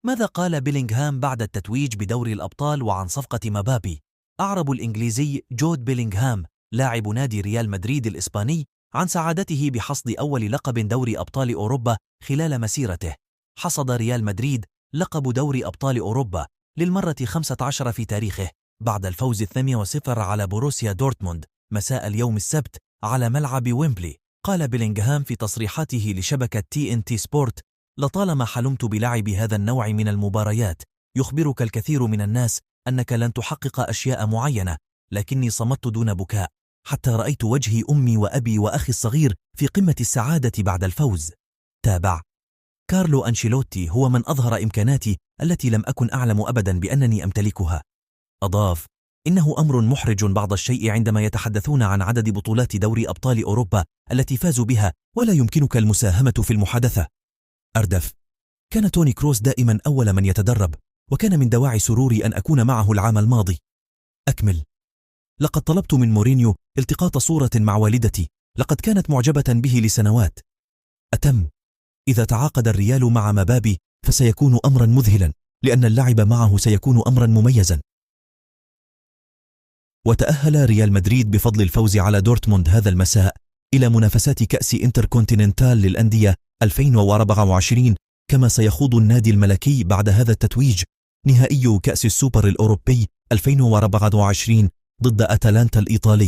ماذا قال بيلينغهام بعد التتويج بدوري الأبطال وعن صفقة مبابي؟ أعرب الإنجليزي جود بيلينغهام لاعب نادي ريال مدريد الإسباني عن سعادته بحصد أول لقب دوري أبطال أوروبا خلال مسيرته. حصد ريال مدريد لقب دوري أبطال أوروبا للمرة 15 في تاريخه بعد الفوز 2-0 على بوروسيا دورتموند مساء اليوم السبت على ملعب ويمبلي. قال بيلينغهام في تصريحاته لشبكة TNT سبورت: لطالما حلمت بلعب هذا النوع من المباريات. يخبرك الكثير من الناس أنك لن تحقق أشياء معينة، لكني صمت دون بكاء حتى رأيت وجه أمي وأبي وأخي الصغير في قمة السعادة بعد الفوز. تابع: كارلو أنشيلوتي هو من أظهر إمكاناتي التي لم أكن أعلم أبدا بأنني أمتلكها. أضاف: إنه أمر محرج بعض الشيء عندما يتحدثون عن عدد بطولات دوري أبطال أوروبا التي فازوا بها ولا يمكنك المساهمة في المحادثة. أردف: كان توني كروس دائما أول من يتدرب، وكان من دواعي سروري أن أكون معه العام الماضي. أكمل: لقد طلبت من مورينيو التقاط صورة مع والدتي، لقد كانت معجبة به لسنوات. أتم: إذا تعاقد الريال مع مبابي فسيكون أمرا مذهلا، لأن اللعب معه سيكون أمرا مميزا. وتأهل ريال مدريد بفضل الفوز على دورتموند هذا المساء إلى منافسات كأس انتركونتيننتال للأندية 2024، كما سيخوض النادي الملكي بعد هذا التتويج نهائي كأس السوبر الأوروبي 2024 ضد أتلانتا الإيطالي.